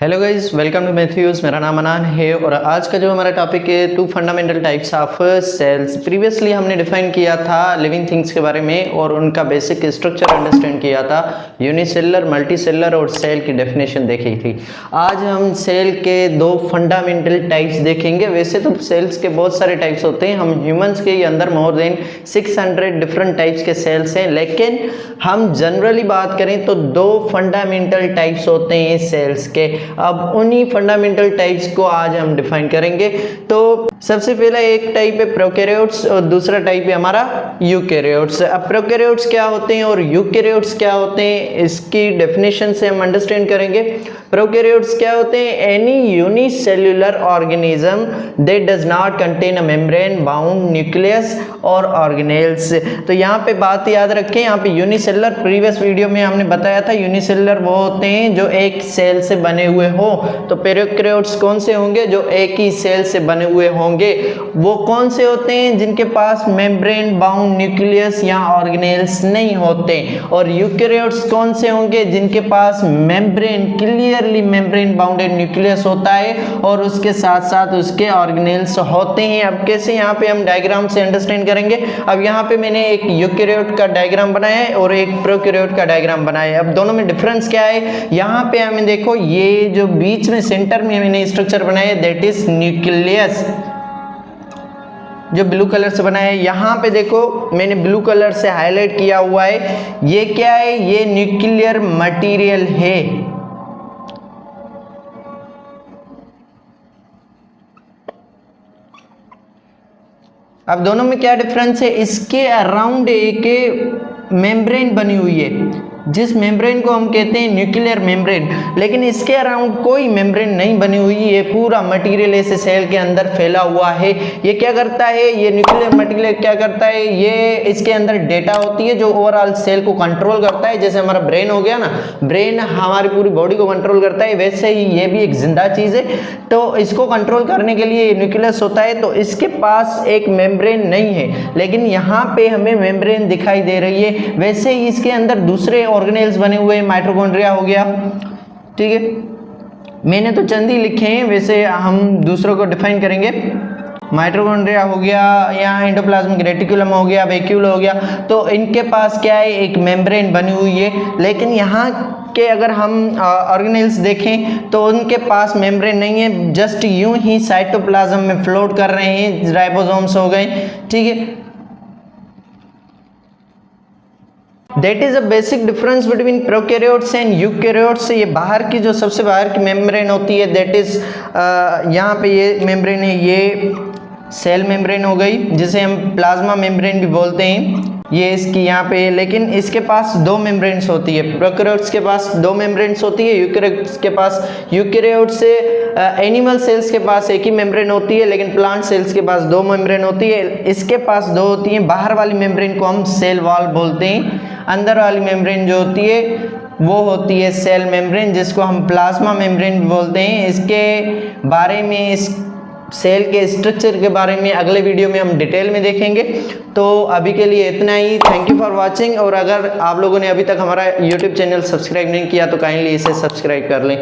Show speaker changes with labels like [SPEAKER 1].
[SPEAKER 1] Hello guys, welcome to Mathews. मेरा नाम अनान है और आज का जो हमारा टॉपिक है to fundamental types of sales. Previously हमने डिफाइन किया था लिविंग थिंग्स के बारे में और उनका बेसिक स्ट्रक्चर अंडरस्टैंड किया था। यूनिसेलुलर, मल्टीसेलुलर और सेल की डेफिनेशन देखी थी। आज हम सेल के दो फंडामेंटल टाइप्स देखेंगे। वैसे तो सेल्स के बहुत सारे टाइप्स होते हैं, हम ह्यूमंस के अंदर मोर देन 600 डिफरेंट टाइप्स के सेल्स हैं, लेकिन हम जनरली बात करें तो दो फंडामेंटल टाइप्स होते हैं सेल्स के। अब उन्हीं फंडामेंटल टाइप्स को आज हम डिफाइन करेंगे। तो सबसे पहला एक टाइप है प्रोकैरियोट्स और दूसरा टाइप है हमारा यूकैरियोट्स। अब प्रोकैरियोट्स क्या होते हैं और यूकैरियोट्स क्या होते हैं, इसकी डेफिनेशन से हम अंडरस्टैंड करेंगे। प्रोकैरियोट्स क्या होते हैं? Any unicellular organism that does not contain a membrane bound nucleus और ऑर्गेनेल्स। तो यहाँ पे बात याद रखें, यहाँ पे यूनिसेलुलर प्रीवियस वीडियो में हमने बताया था यूनिसेलुलर वो होते हैं जो एक सेल से बने हुए हो। तो प्रोकैरियोट्स कौन से होंगे? जो एक ही सेल से बने हुए होंगे। वो कौन से होते हैं? जिनके पास मेम्ब्रेन बाउंड न्यूक्लियस या ऑर्गेनेल्स नहीं होते। और यूकैरियोट्स कौन से होंगे? जिनके पास membrane, clearly membrane bounded nucleus होता है और उसके साथ साथ उसके ऑर्गेनेल्स होते हैं। अब कैसे, यहाँ पे हम डायग्राम से अंडरस्टैंड करेंगे। अब यहाँ पे मैंने एक यूकैरियोट का डायग्राम बनाया है और एक प्रोकैरियोट का डायग्राम बनाया है। अब दोनों में डिफरेंस क्या है? यहाँ पे हमें देखो, ये जो बीच में सेंटर में मैंने स्ट्रक्चर बनाया है दैट इज न्यूक्लियस, जो ब्लू कलर से बनाया है। यहाँ पे देखो मैंने ब्लू कलर से हाईलाइट किया हुआ है, ये क्या है? ये न्यूक्लियर मटेरियल है। अब दोनों में क्या डिफरेंस है? इसके अराउंड एक मेम्ब्रेन बनी हुई है जिस मेम्ब्रेन को हम कहते हैं न्यूक्लियर मेम्ब्रेन, लेकिन इसके अराउंड कोई मेम्ब्रेन नहीं बनी हुई है। पूरा मटेरियल ऐसे सेल के अंदर फैला हुआ है। ये क्या करता है? ये न्यूक्लियर मटेरियल क्या करता है? ये इसके अंदर डेटा होती है जो ओवरऑल सेल को कंट्रोल करता है। जैसे हमारा ब्रेन हो गया ना, ब्रेन हमारी पूरी बॉडी को कंट्रोल करता है, वैसे ही ये भी एक जिंदा चीज है। तो इसको कंट्रोल करने के लिए न्यूक्लियस होता है। तो इसके पास एक मेम्ब्रेन नहीं है, लेकिन यहाँ पे हमें मेम्ब्रेन दिखाई दे रही है। वैसे ही इसके अंदर दूसरे ऑर्गेनेल्स बने हुए, माइटोकॉन्ड्रिया हो गया, ठीक है। मैंने तो चंद ही लिखे हैं, वैसे हम दूसरों को डिफाइन करेंगे। माइटोकॉन्ड्रिया हो गया, यहाँ एंडोप्लाज्मिक रेटिकुलम हो गया, वैक्यूल हो गया। तो इनके पास क्या है? एक मेम्ब्रेन बनी हुई है। लेकिन यहाँ के अगर हम ऑर्गेनेल्स देखें तो उनके पास मेम्ब्रेन नहीं है, जस्ट यूं ही साइटोप्लाज्म में फ्लोट कर रहे हैं। राइबोसोम्स हो गए, ठीक है। That is a basic difference between prokaryotes and eukaryotes। ये बाहर की, जो सबसे बाहर की मेम्ब्रेन होती है that is यहाँ पे ये मेम्ब्रेन है, ये सेल मेम्ब्रेन हो गई, जिसे हम प्लाज्मा मेम्ब्रेन भी बोलते हैं। ये इसकी यहाँ पे, लेकिन इसके पास दो मेम्ब्रेन्स होती है। प्रोकैरियोट्स के पास दो मेम्ब्रेन्स होती है, यूकैरियोट्स के पास, यूकैरियोट्स से एनिमल सेल्स के पास एक ही मेम्ब्रेन होती है, लेकिन प्लांट सेल्स के पास दो मेम्ब्रेन होती है। इसके पास दो होती हैं। बाहर वाली मेम्ब्रेन को हम सेल वॉल बोलते हैं, अंदर वाली मेम्ब्रेन जो होती है वो होती है सेल मेम्ब्रेन, जिसको हम प्लाज्मा मेम्ब्रेन बोलते हैं। इसके बारे में, इस सेल के स्ट्रक्चर के बारे में अगले वीडियो में हम डिटेल में देखेंगे। तो अभी के लिए इतना ही। Thank you for watching. और अगर आप लोगों ने अभी तक हमारा यूट्यूब चैनल सब्सक्राइब नहीं किया तो काइंडली इसे सब्सक्राइब कर लें।